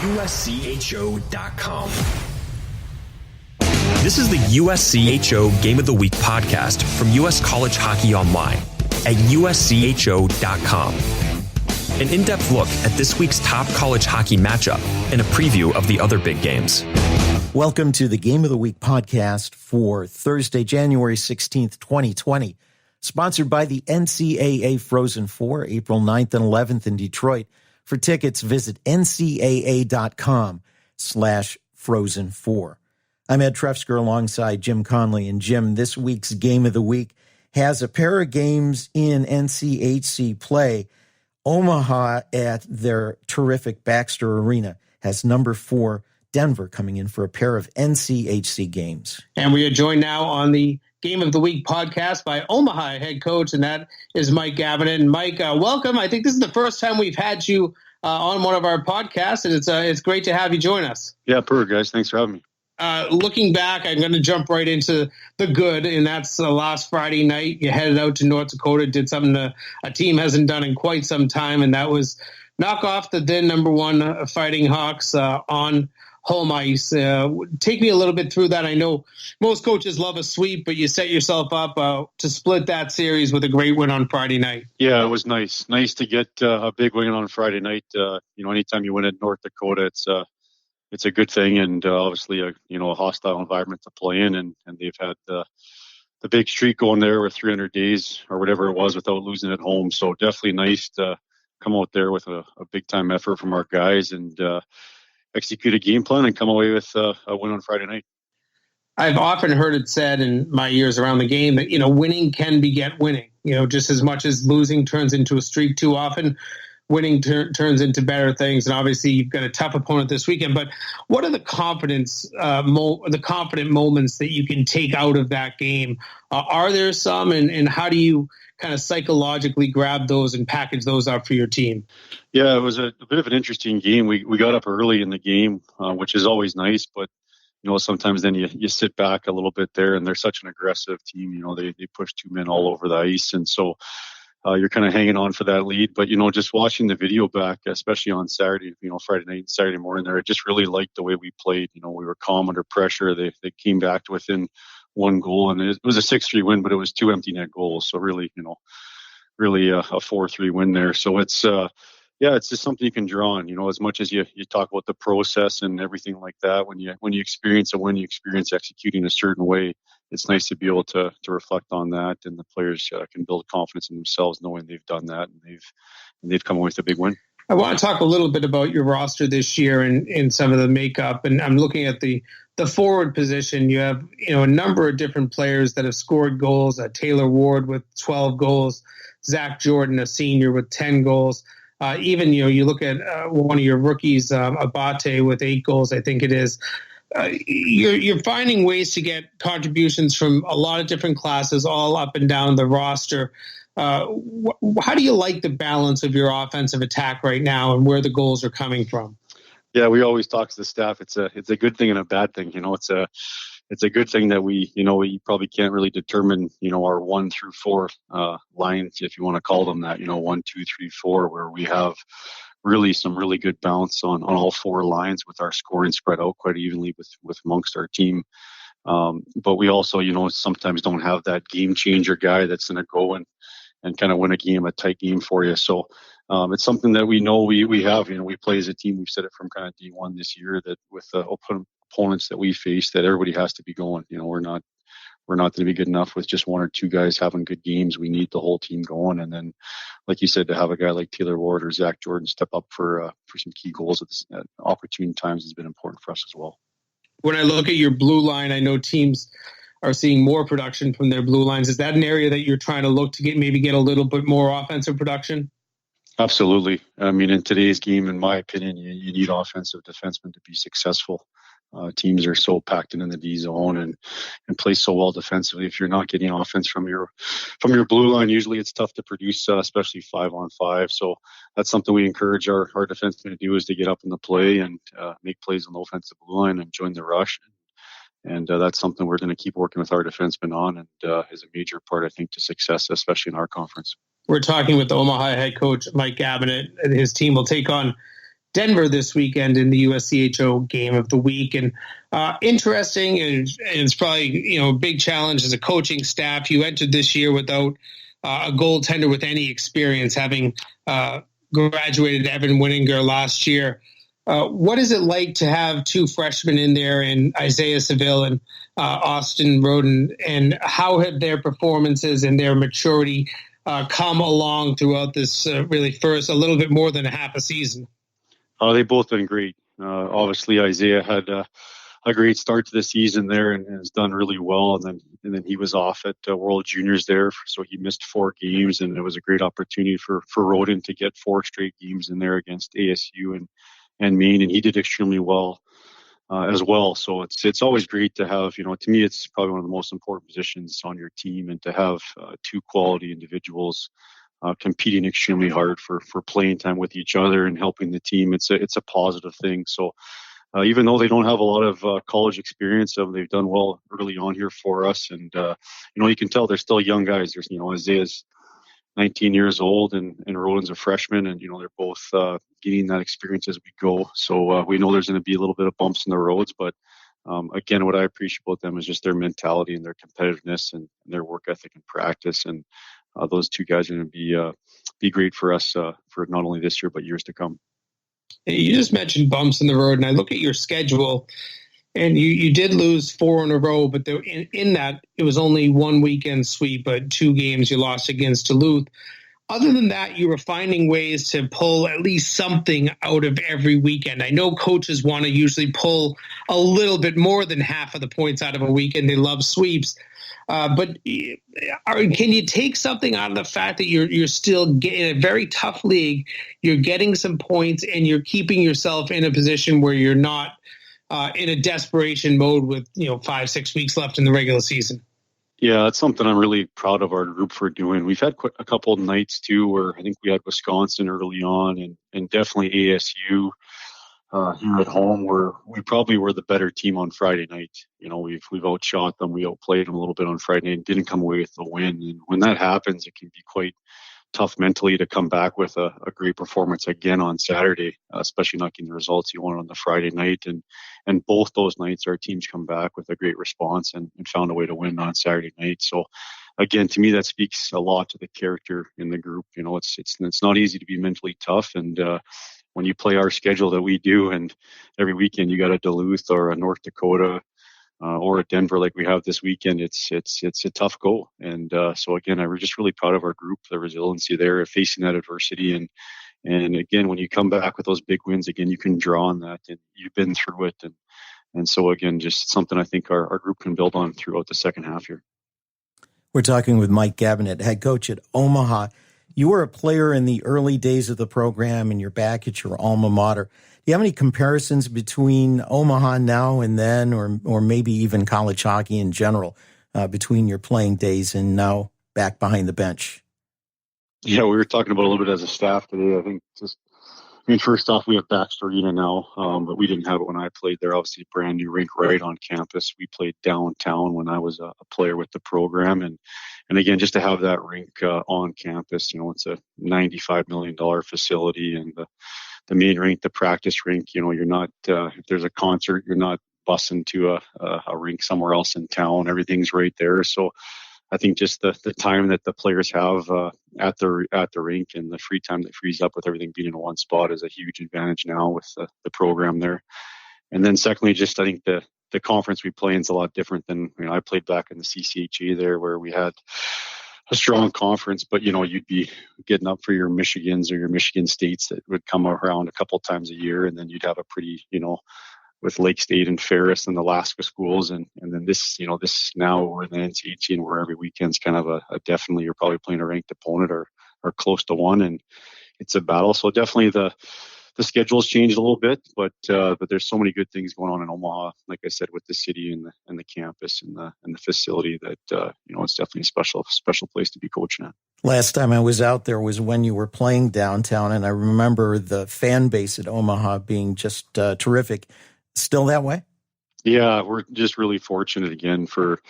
USCHO.com. This is the USCHO Game of the Week podcast from U.S. College Hockey Online at USCHO.com. An in-depth look at this week's top college hockey matchup and a preview of the other big games. Welcome to the Game of the Week podcast for Thursday, January 16th, 2020. Sponsored by the NCAA Frozen Four, April 9th and 11th in Detroit. For tickets, visit ncaa.com/Frozen4. I'm Ed Trefzger alongside Jim Connelly. And Jim, this week's Game of the Week has a pair of games in NCHC play. Omaha at their terrific Baxter Arena has number 4 Denver coming in for a pair of NCHC games. And we are joined now on the Game of the Week podcast by Omaha head coach, and that is Mike Gabinet. And Mike, welcome. I think this is the first time we've had you on one of our podcasts, and it's great to have you join us. Yeah, perfect, guys. Thanks for having me. Looking back, I'm going to jump right into the good, and that's last Friday night. You headed out to North Dakota, did something a team hasn't done in quite some time, and that was knock off the then number 1 Fighting Hawks on home ice. Take me a little bit through that. I know most coaches love a sweep, but you set yourself up to split that series with a great win on Friday night. Yeah, it was nice. Nice to get a big win on Friday night. Anytime you win at North Dakota, it's a good thing, and obviously a hostile environment to play in, and they've had the big streak going there with 300 days or whatever it was without losing at home. So definitely nice to come out there with a big time effort from our guys and execute a game plan and come away with a win on Friday night. I've often heard it said in my years around the game that, winning can beget winning. Just as much as losing turns into a streak too often, winning turns into better things. And obviously you've got a tough opponent this weekend, but what are the confident moments that you can take out of that game? Are there some, and how do you kind of psychologically grab those and package those up for your team? Yeah, it was a bit of an interesting game. We got up early in the game, which is always nice, but sometimes then you sit back a little bit there, and they're such an aggressive team. They push 2 men all over the ice, and so you're kind of hanging on for that lead. But just watching the video back, especially on Saturday, Friday night and Saturday morning there, I just really liked the way we played. We were calm under pressure. They came back to within 1 goal, and it was a 6-3 win, but it was 2 empty net goals. So really a 4-3 win there. So it's just something you can draw on. As much as you talk about the process and everything like that, when you experience a win, you experience executing a certain way. It's nice to be able to reflect on that, and the players can build confidence in themselves knowing they've done that, and they've come away with a big win. I want to talk a little bit about your roster this year and some of the makeup. And I'm looking at the forward position. You have a number of different players that have scored goals. Taylor Ward with 12 goals, Zach Jordan, a senior, with 10 goals. Even you look at one of your rookies, Abate, with 8 goals, I think it is. You're finding ways to get contributions from a lot of different classes all up and down the roster. How do you like the balance of your offensive attack right now and where the goals are coming from? Yeah, we always talk to the staff. It's a good thing and a bad thing. It's a good thing that we probably can't really determine, our 1 through 4 lines, if you want to call them that, 1, 2, 3, 4, where we have really some really good balance on all 4 lines with our scoring spread out quite evenly with amongst our team. But we also, sometimes don't have that game changer guy that's going to go and kind of win a tight game for you. So it's something that we know we have. We play as a team. We've said it from kind of D1 this year that with the opponents that we face, that everybody has to be going. We're not going to be good enough with just 1 or 2 guys having good games. We need the whole team going. And then, like you said, to have a guy like Taylor Ward or Zach Jordan step up for some key goals at opportune times has been important for us as well. When I look at your blue line, I know teams are seeing more production from their blue lines. Is that an area that you're trying to look to get a little bit more offensive production? Absolutely. I mean, in today's game, in my opinion, you need offensive defensemen to be successful. Teams are so packed in the D zone and play so well defensively. If you're not getting offense from your blue line, usually it's tough to produce, especially 5-on-5. So that's something we encourage our defensemen to do, is to get up in the play and make plays on the offensive blue line and join the rush. And that's something we're going to keep working with our defensemen on, and is a major part, I think, to success, especially in our conference. We're talking with the Omaha head coach, Mike Gabinet, and his team will take on Denver this weekend in the USCHO game of the week. And interesting, and it's probably a big challenge as a coaching staff. You entered this year without a goaltender with any experience, having graduated Evan Winninger last year. What is it like to have two freshmen in there, and Isaiah Seville and Austin Roden, and how have their performances and their maturity come along throughout this really first a little bit more than a half a season? They've both been great. Obviously, Isaiah had a great start to the season there and has done really well. And then he was off at World Juniors there, so he missed 4 games, and it was a great opportunity for Roden to get 4 straight games in there against ASU and Maine, and he did extremely well as well. So it's always great to have, to me, it's probably one of the most important positions on your team, and to have 2 quality individuals competing extremely hard for playing time with each other and helping the team. It's a positive thing. So even though they don't have a lot of college experience, they've done well early on here for us. And, you can tell they're still young guys. There's, Isaiah's 19 years old and Roden's a freshman, and, they're both getting that experience as we go. So we know there's going to be a little bit of bumps in the roads, but again, what I appreciate about them is just their mentality and their competitiveness and their work ethic and practice. And those 2 guys are going to be great for us for not only this year, but years to come. You just mentioned bumps in the road, and I look at your schedule, and you did lose 4 in a row, but in that, it was only 1 weekend sweep, but 2 games you lost against Duluth. Other than that, you were finding ways to pull at least something out of every weekend. I know coaches want to usually pull a little bit more than half of the points out of a weekend. They love sweeps. But can you take something out of the fact that you're still in a very tough league, you're getting some points, and you're keeping yourself in a position where you're not in a desperation mode with 5-6 weeks left in the regular season? Yeah, that's something I'm really proud of our group for doing. We've had a couple of nights too where I think we had Wisconsin early on and definitely ASU here at home, where we probably were the better team on Friday night. We've outshot them, we outplayed them a little bit on Friday night and didn't come away with the win. And when that happens, it can be quite tough mentally to come back with a great performance again on Saturday, especially not getting the results you want on the Friday night. And both those nights, our teams come back with a great response and found a way to win on Saturday night. So again, to me, that speaks a lot to the character in the group. It's not easy to be mentally tough. And when you play our schedule that we do, and every weekend you got a Duluth or a North Dakota or a Denver like we have this weekend, it's a tough go. And so again, we're just really proud of our group, the resiliency there, facing that adversity. And again, when you come back with those big wins, again, you can draw on that, and you've been through it. And so again, just something I think our group can build on throughout the second half here. We're talking with Mike Gabinet, head coach at Omaha. You were a player in the early days of the program, and you're back at your alma mater. Do you have any comparisons between Omaha now and then, or maybe even college hockey in general, between your playing days and now back behind the bench? Yeah, we were talking about a little bit as a staff today. I think first off, we have Baxter Arena now, but we didn't have it when I played there. Obviously, brand new rink right on campus. We played downtown when I was a player with the program, and again, just to have that rink on campus, it's a $95 million facility, and the main rink, the practice rink. You're not if there's a concert, you're not busing to a rink somewhere else in town. Everything's right there. So I think just the time that the players have at the rink and the free time that frees up with everything being in one spot is a huge advantage now with the program there. And then secondly, just I think the conference we play in is a lot different than I played back in the CCHA there, where we had a strong conference, but you'd be getting up for your Michigans or your Michigan States that would come around a couple times a year, and then you'd have a pretty with Lake State and Ferris and the Alaska schools, and then this now we're in the NCHC, and where every weekend's kind of a definitely you're probably playing a ranked opponent or close to one, and it's a battle. So definitely the schedule's changed a little bit, but there's so many good things going on in Omaha, like I said, with the city and the campus and the facility that it's definitely a special place to be coaching at. Last time I was out there was when you were playing downtown, and I remember the fan base at Omaha being just terrific. Still that way? Yeah, we're just really fortunate again for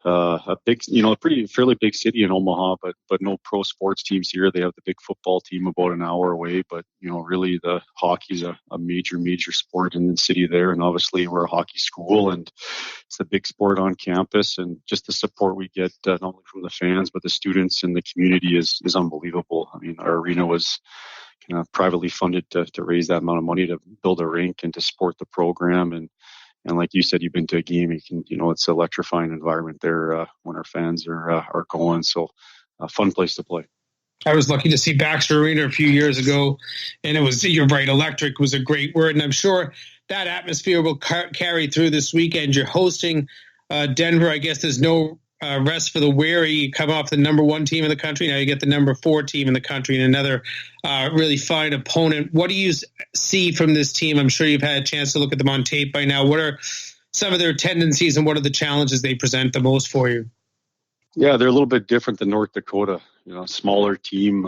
a big, a fairly big city in Omaha, but no pro sports teams here. They have the big football team about an hour away, but really the hockey's a major sport in the city there, and obviously we're a hockey school, and it's a big sport on campus, and just the support we get not only from the fans but the students and the community is unbelievable. I mean, our arena was kind of privately funded to raise that amount of money to build a rink and to support the program. And like you said, you've been to a game, you can, it's an electrifying environment there when our fans are going. So a fun place to play. I was lucky to see Baxter Arena a few years ago, and it was, you're right, electric was a great word. And I'm sure that atmosphere will carry through this weekend. You're hosting Denver. I guess there's no rest for the weary. You come off the number 1 team in the country. Now you get the number 4 team in the country and another really fine opponent. What do you see from this team? I'm sure you've had a chance to look at them on tape by now. What are some of their tendencies and what are the challenges they present the most for you? Yeah, they're a little bit different than North Dakota. Smaller team,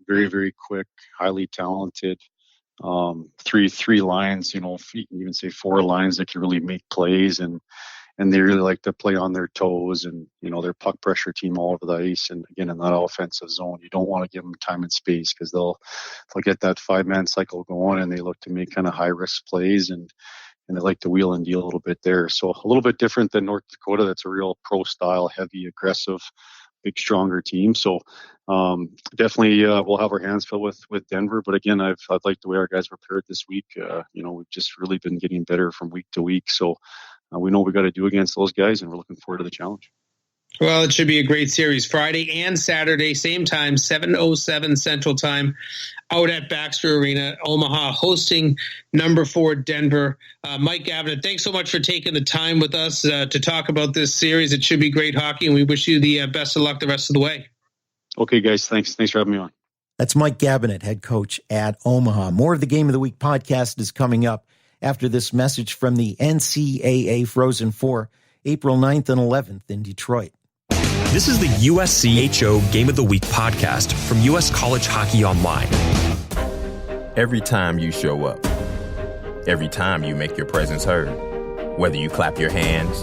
very, very quick, highly talented. Three lines, even say 4 lines that can really make plays, and they really like to play on their toes, and their puck pressure team all over the ice. And again, in that offensive zone, you don't want to give them time and space because they'll get that 5-man cycle going, and they look to make kind of high risk plays, and they like to wheel and deal a little bit there. So a little bit different than North Dakota. That's a real pro style, heavy, aggressive, big, stronger team. So definitely we'll have our hands filled with Denver. But again, I've liked the way our guys prepared this week. We've just really been getting better from week to week. So we know we got to do against those guys, and we're looking forward to the challenge. Well, it should be a great series. Friday and Saturday, same time, 7:07 Central Time, out at Baxter Arena, Omaha, hosting number 4 Denver. Mike Gabinet, thanks so much for taking the time with us to talk about this series. It should be great hockey, and we wish you the best of luck the rest of the way. Okay, guys. Thanks for having me on. That's Mike Gabinet, head coach at Omaha. More of the Game of the Week podcast is coming up after this message from the NCAA Frozen Four, April 9th and 11th in Detroit. This is the USCHO Game of the Week podcast from US College Hockey Online. Every time you show up, every time you make your presence heard, whether you clap your hands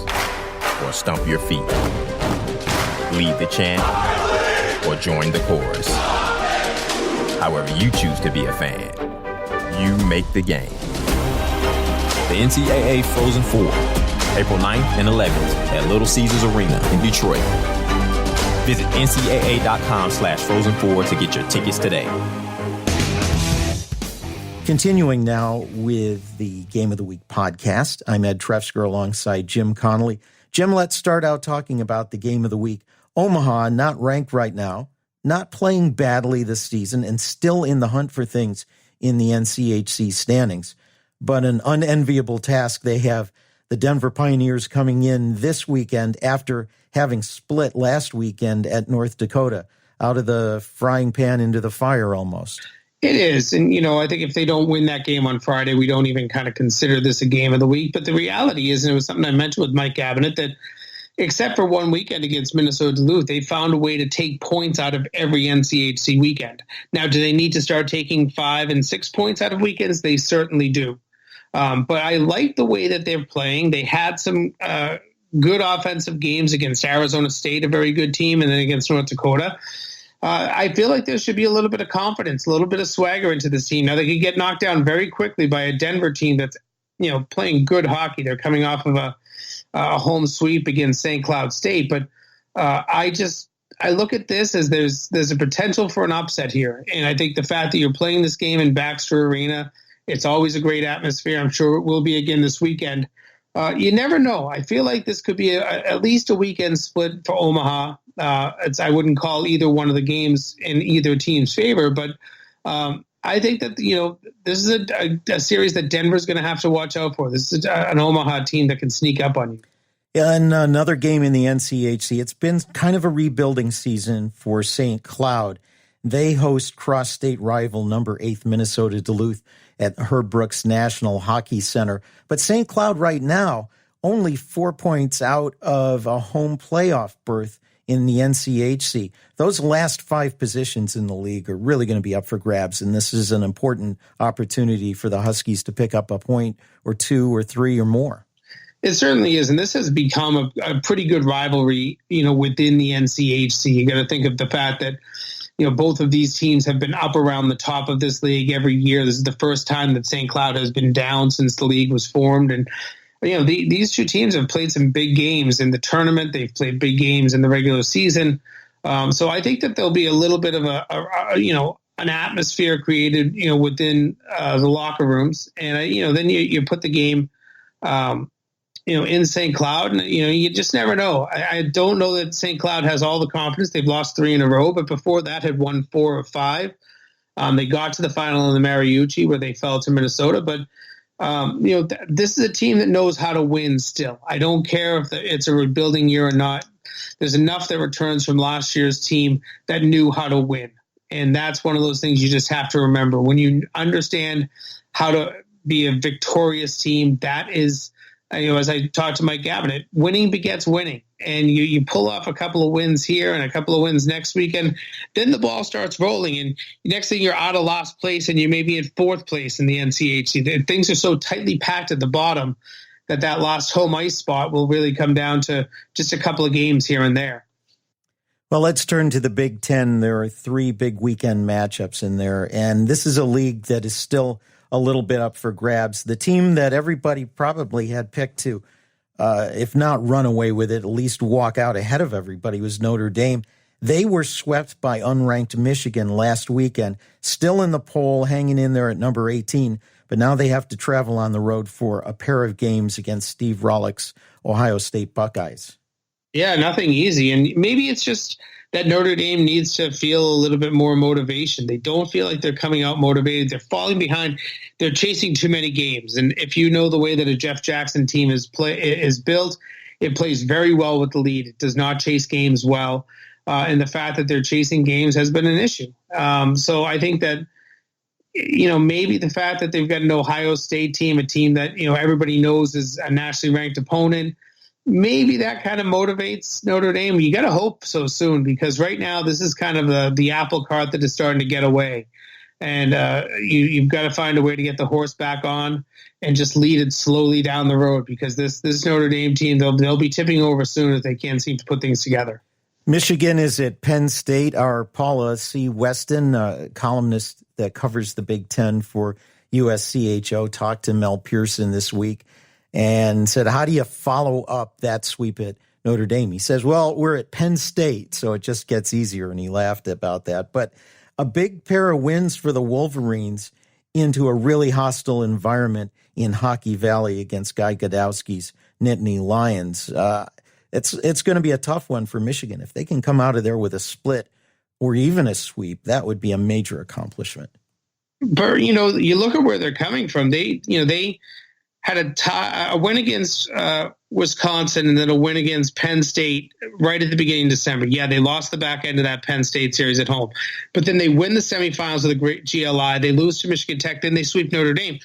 or stomp your feet, lead the chant or join the chorus. However you choose to be a fan, you make the game. The NCAA Frozen Four, April 9th and 11th at Little Caesars Arena in Detroit. Visit ncaa.com/Frozen4 to get your tickets today. Continuing now with the Game of the Week podcast, I'm Ed Trefzger alongside Jim Connelly. Jim, let's start out talking about the Game of the Week. Omaha, not ranked right now, not playing badly this season, and still in the hunt for things in the NCHC standings. But an unenviable task they have. The Denver Pioneers coming in this weekend after having split last weekend at North Dakota, out of the frying pan into the fire almost. It is. And, I think if they don't win that game on Friday, we don't even kind of consider this a game of the week. But the reality is, and it was something I mentioned with Mike Gabinet, that except for one weekend against Minnesota Duluth, they found a way to take points out of every NCHC weekend. Now, do they need to start taking 5 and 6 points out of weekends? They certainly do. But I like the way that they're playing. They had some good offensive games against Arizona State, a very good team, and then against North Dakota. I feel like there should be a little bit of confidence, a little bit of swagger into this team. Now, they could get knocked down very quickly by a Denver team that's, playing good hockey. They're coming off of a home sweep against St. Cloud State. But I look at this as there's a potential for an upset here. And I think the fact that you're playing this game in Baxter Arena, it's always a great atmosphere. I'm sure it will be again this weekend. You never know. I feel like this could be at least a weekend split for Omaha. I wouldn't call either one of the games in either team's favor, but I think that this is a series that Denver's going to have to watch out for. This is an Omaha team that can sneak up on you. And another game in the NCHC. It's been kind of a rebuilding season for St. Cloud. They host cross-state rival number 8 Minnesota Duluth at Herb Brooks National Hockey Center. But St. Cloud right now only 4 points out of a home playoff berth in the NCHC. Those last 5 positions in the league are really going to be up for grabs, and this is an important opportunity for the Huskies to pick up a point or 2 or 3 or more. It certainly is, and this has become a pretty good rivalry, within the NCHC. You got to think of the fact that, both of these teams have been up around the top of this league every year. This is the first time that St. Cloud has been down since the league was formed, and these two teams have played some big games in the tournament. They've played big games in the regular season, so I think that there'll be a little bit of an atmosphere created, within the locker rooms, and then you put the game. In St. Cloud, and you just never know. I don't know that St. Cloud has all the confidence. They've lost 3 in a row, but before that had won 4 of 5. They got to the final in the Mariucci where they fell to Minnesota, but this is a team that knows how to win still. I don't care if it's a rebuilding year or not. There's enough that returns from last year's team that knew how to win, and that's one of those things you just have to remember. When you understand how to be a victorious team, that is, as I talked to Mike Gabinet, winning begets winning. And you pull off a couple of wins here and a couple of wins next weekend, then the ball starts rolling. And next thing, you're out of last place and you may be in 4th place in the NCHC. Things are so tightly packed at the bottom that last home ice spot will really come down to just a couple of games here and there. Well, let's turn to the Big Ten. There are 3 big weekend matchups in there. And this is a league that is still a little bit up for grabs. The team that everybody probably had picked to, if not run away with it, at least walk out ahead of everybody, was Notre Dame. They were swept by unranked Michigan last weekend, still in the poll, hanging in there at number 18, but now they have to travel on the road for a pair of games against Steve Rollick's Ohio State Buckeyes. Yeah, nothing easy. And maybe it's just that Notre Dame needs to feel a little bit more motivation. They don't feel like they're coming out motivated. They're falling behind. They're chasing too many games. And if you know the way that a Jeff Jackson team is built, it plays very well with the lead. It does not chase games well. And the fact that they're chasing games has been an issue. So I think that, maybe the fact that they've got an Ohio State team, a team that, everybody knows is a nationally ranked opponent, maybe that kind of motivates Notre Dame. You got to hope so soon, because right now this is kind of the apple cart that is starting to get away. And you've got to find a way to get the horse back on and just lead it slowly down the road, because this Notre Dame team, they'll be tipping over soon if they can't seem to put things together. Michigan is at Penn State. Our Paula C. Weston, columnist that covers the Big Ten for USCHO, talked to Mel Pearson this week and said, how do you follow up that sweep at Notre Dame? He says, well, we're at Penn State, so it just gets easier, and he laughed about that. But a big pair of wins for the Wolverines into a really hostile environment in Hockey Valley against Guy Godowski's Nittany Lions. It's going to be a tough one for Michigan. If they can come out of there with a split or even a sweep, that would be a major accomplishment. But, you look at where they're coming from. They had a win against Wisconsin and then a win against Penn State right at the beginning of December. Yeah, they lost the back end of that Penn State series at home. But then they win the semifinals of the great GLI. They lose to Michigan Tech. Then they sweep Notre Dame.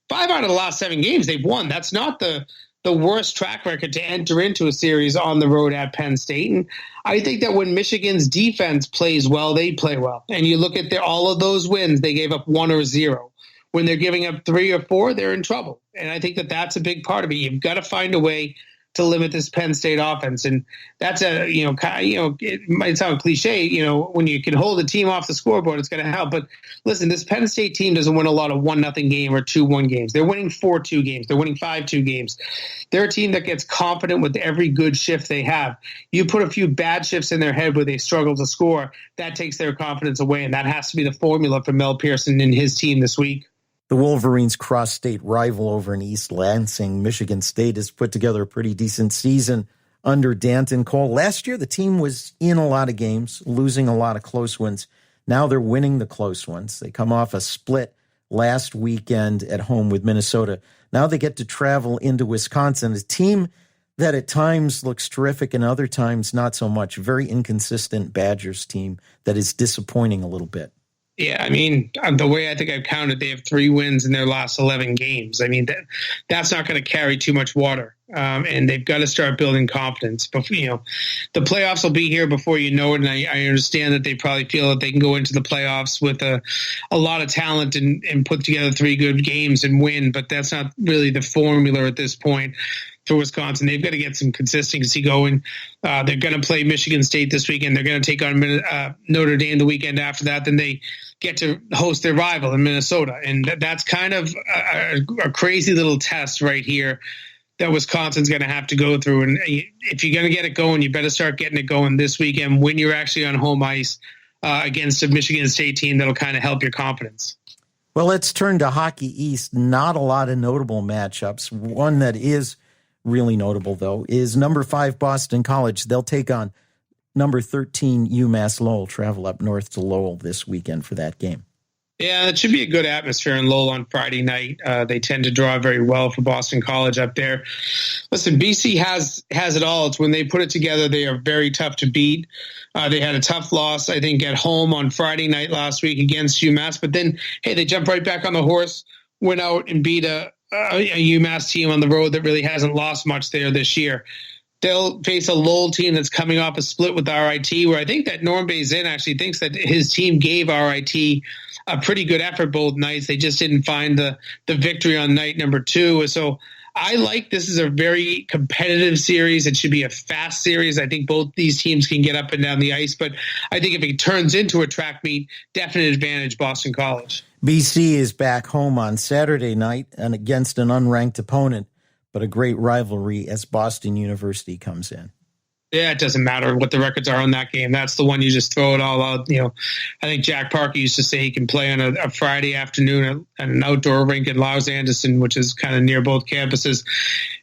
5 out of the last 7 games they've won. That's not the worst track record to enter into a series on the road at Penn State. And I think that when Michigan's defense plays well, they play well. And you look at all of those wins, they gave up 1 or 0. When they're giving up 3 or 4, they're in trouble. And I think that that's a big part of it. You've got to find a way to limit this Penn State offense. And that's it might sound cliche, when you can hold a team off the scoreboard, it's going to help. But listen, this Penn State team doesn't win a lot of 1-0 game or 2-1 games. They're winning 4-2 games. They're winning 5-2 games. They're a team that gets confident with every good shift they have. You put a few bad shifts in their head where they struggle to score, that takes their confidence away. And that has to be the formula for Mel Pearson and his team this week. The Wolverines' cross-state rival over in East Lansing, Michigan State, has put together a pretty decent season under Danton Cole. Last year, the team was in a lot of games, losing a lot of close ones. Now they're winning the close ones. They come off a split last weekend at home with Minnesota. Now they get to travel into Wisconsin, a team that at times looks terrific and other times not so much. Very inconsistent Badgers team that is disappointing a little bit. Yeah, I mean, the way I think I've counted, they have 3 wins in their last 11 games. I mean, that's not going to carry too much water, and they've got to start building confidence. But, the playoffs will be here before you know it, and I understand that they probably feel that they can go into the playoffs with a lot of talent and put together 3 good games and win, but that's not really the formula at this point. for Wisconsin. They've got to get some consistency going. They're going to play Michigan State this weekend. They're going to take on Notre Dame the weekend after that. Then they get to host their rival in Minnesota. And that's kind of a crazy little test right here that Wisconsin's going to have to go through. And if you're going to get it going, you better start getting it going this weekend when you're actually on home ice against a Michigan State team that'll kind of help your confidence. Well, let's turn to Hockey East. Not a lot of notable matchups. One that is really notable, though, is number 5 Boston College. They'll take on number 13 UMass Lowell. Travel up north to Lowell this weekend for that game. Yeah, it should be a good atmosphere in Lowell on Friday night. They tend to draw very well for Boston College up there. Listen, BC has it all. It's when they put it together, they are very tough to beat. They had a tough loss, I think, at home on Friday night last week against UMass. But then, hey, they jumped right back on the horse, went out and beat a UMass team on the road that really hasn't lost much there this year. They'll face a Lowell team that's coming off a split with RIT, where I think that Norm Bazin actually thinks that his team gave RIT a pretty good effort both nights. They just didn't find the victory on night number 2. So I like this is a very competitive series. It should be a fast series. I think both these teams can get up and down the ice, but I think if it turns into a track meet, definite advantage Boston College. BC is back home on Saturday night and against an unranked opponent, but a great rivalry as Boston University comes in. Yeah, it doesn't matter what the records are on that game. That's the one you just throw it all out. I think Jack Parker used to say he can play on a Friday afternoon at an outdoor rink in Laus Anderson, which is kind of near both campuses,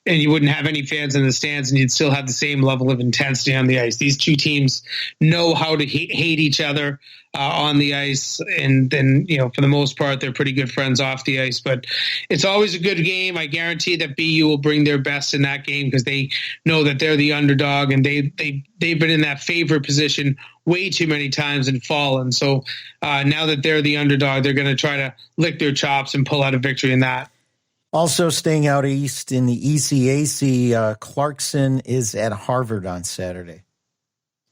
and you wouldn't have any fans in the stands, and you'd still have the same level of intensity on the ice. These two teams know how to hate each other on the ice, and then for the most part they're pretty good friends off the ice. But it's always a good game. I guarantee that BU will bring their best in that game because they know that they're the underdog, and they've been in that favorite position way too many times and fallen. So now that they're the underdog, they're going to try to lick their chops and pull out a victory in that. Also staying out east in the ECAC, Clarkson is at Harvard on Saturday.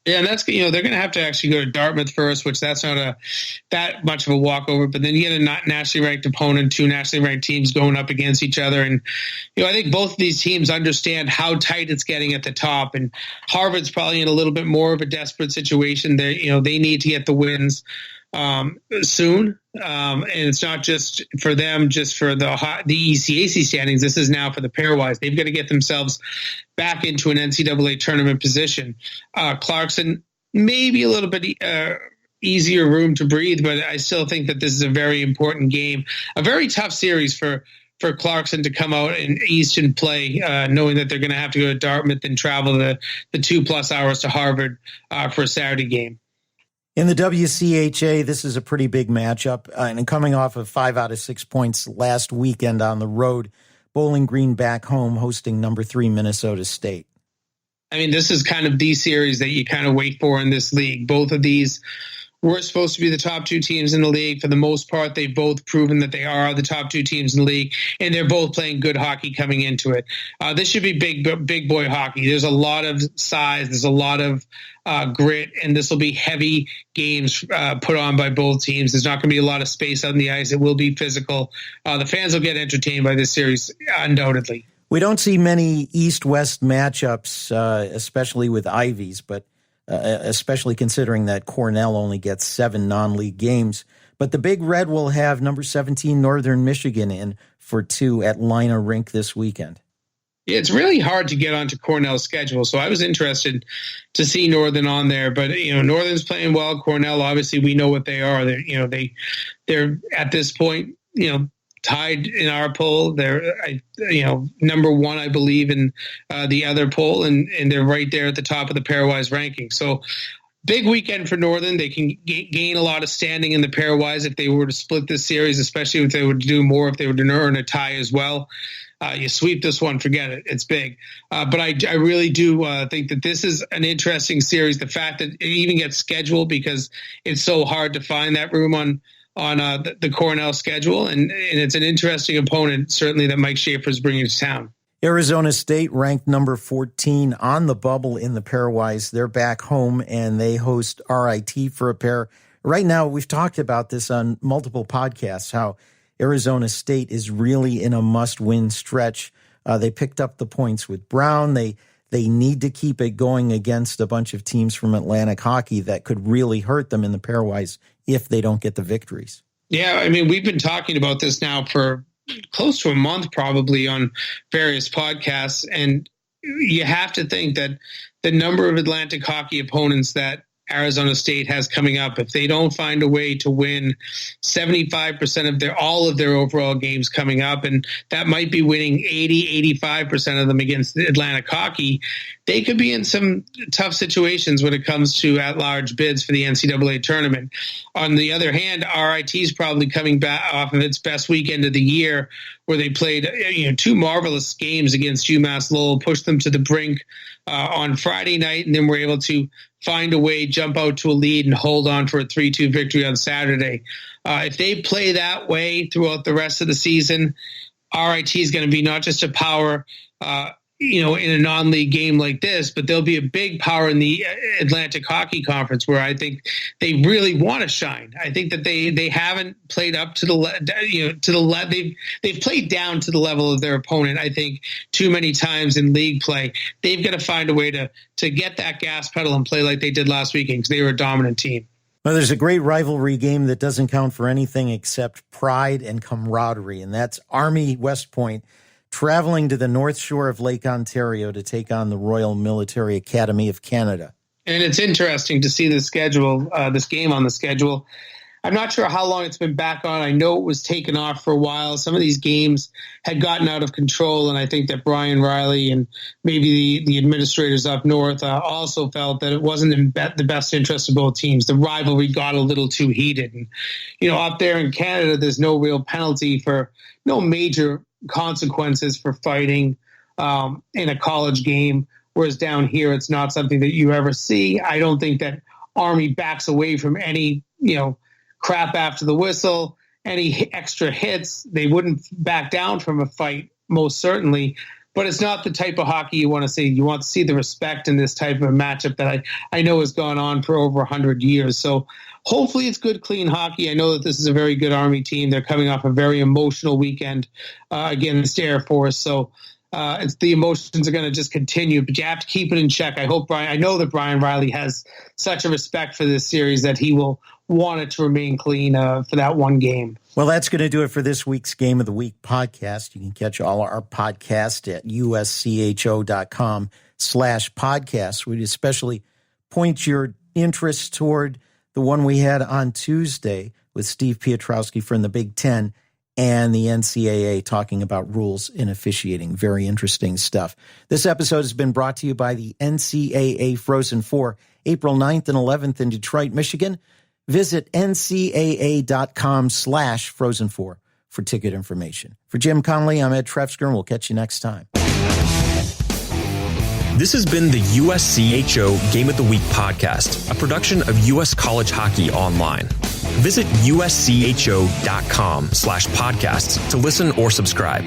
Yeah, and that's they're going to have to actually go to Dartmouth first, which that's not that much of a walkover. But then you get a not nationally ranked opponent, 2 nationally ranked teams going up against each other, and I think both of these teams understand how tight it's getting at the top. And Harvard's probably in a little bit more of a desperate situation. They need to get the wins soon, and it's not just for them, just for the ECAC standings. This is now for the pairwise. They've got to get themselves back into an NCAA tournament position. Clarkson, maybe a little bit easier room to breathe, but I still think that this is a very important game, a very tough series for Clarkson to come out in East and play, knowing that they're going to have to go to Dartmouth and travel the 2+ hours to Harvard for a Saturday game. In the WCHA, this is a pretty big matchup, and coming off of 5 out of 6 points last weekend on the road, Bowling Green back home hosting number 3 Minnesota State. I mean, this is kind of the series that you kind of wait for in this league. Both of these were supposed to be the top 2 teams in the league. For the most part, they've both proven that they are the top 2 teams in the league, and they're both playing good hockey coming into it. This should be big boy hockey. There's a lot of size. There's a lot of grit, and this will be heavy games put on by both teams. There's not going to be a lot of space on the ice. It will be physical. The fans will get entertained by this series, undoubtedly. We don't see many East-West matchups, especially with Ivies, but especially considering that Cornell only gets 7 non-league games. But the Big Red will have number 17 Northern Michigan in for 2 at Lina Rink this weekend. It's really hard to get onto Cornell's schedule, so I was interested to see Northern on there. But Northern's playing well. Cornell, obviously, we know what they are. They're at this point, tied in our poll. They're number 1, I believe, in the other poll, and they're right there at the top of the pairwise ranking. So big weekend for Northern. They can gain a lot of standing in the pairwise if they were to split this series, especially if they were to do more, if they were to earn a tie as well. You sweep this one, forget it. It's big. But I really do think that this is an interesting series. The fact that it even gets scheduled because it's so hard to find that room on the Cornell schedule. And it's an interesting opponent, certainly, that Mike Schaefer is bringing to town. Arizona State ranked number 14 on the bubble in the pairwise. They're back home, and they host RIT for a pair. Right now, we've talked about this on multiple podcasts, how Arizona State is really in a must-win stretch They picked up the points with Brown. They need to keep it going against a bunch of teams from Atlantic hockey that could really hurt them in the pairwise if they don't get the victories. Yeah, I mean, we've been talking about this now for close to a month probably on various podcasts, and you have to think that the number of Atlantic hockey opponents that Arizona State has coming up, if they don't find a way to win 75% of all of their overall games coming up, and that might be winning 85% of them against Atlantic hockey, they could be in some tough situations when it comes to at-large bids for the NCAA tournament. On the other hand, RIT is probably coming back off of its best weekend of the year, where they played two marvelous games against UMass Lowell, pushed them to the brink on Friday night, and then were able to find a way, jump out to a lead, and hold on for a 3-2 victory on Saturday. If they play that way throughout the rest of the season, RIT is going to be not just a power in a non-league game like this, but they'll be a big power in the Atlantic Hockey Conference, where I think they really want to shine. I think that they haven't played up to they've played down to the level of their opponent, I think, too many times in league play. They've got to find a way to get that gas pedal and play like they did last weekend, because they were a dominant team. Well, there's a great rivalry game that doesn't count for anything except pride and camaraderie, and that's Army West Point traveling to the North Shore of Lake Ontario to take on the Royal Military Academy of Canada. And it's interesting to see the schedule, this game on the schedule. I'm not sure how long it's been back on. I know it was taken off for a while. Some of these games had gotten out of control, and I think that Brian Riley and maybe the administrators up north also felt that it wasn't in the best interest of both teams. The rivalry got a little too heated. And, up there in Canada, there's no real penalty for no major consequences for fighting in a college game, whereas down here it's not something that you ever see. I don't think that Army backs away from any crap after the whistle, any extra hits. They wouldn't back down from a fight, most certainly, but it's not the type of hockey you want to see. You want to see the respect in this type of a matchup that I know has gone on for over 100 years. So hopefully it's good, clean hockey. I know that this is a very good Army team. They're coming off a very emotional weekend against Air Force. So the emotions are going to just continue, but you have to keep it in check. I know that Brian Riley has such a respect for this series that he will want it to remain clean for that one game. Well, that's going to do it for this week's Game of the Week podcast. You can catch all our podcasts at uscho.com/podcast. We'd especially point your interest toward the one we had on Tuesday with Steve Piotrowski from the Big Ten and the NCAA talking about rules in officiating. Very interesting stuff. This episode has been brought to you by the NCAA Frozen Four, April 9th and 11th in Detroit, Michigan. Visit ncaa.com/Frozen4 for ticket information. For Jim Connelly, I'm Ed Trefzger, and we'll catch you next time. This has been the USCHO Game of the Week podcast, a production of U.S. College Hockey Online. Visit uscho.com/podcasts to listen or subscribe.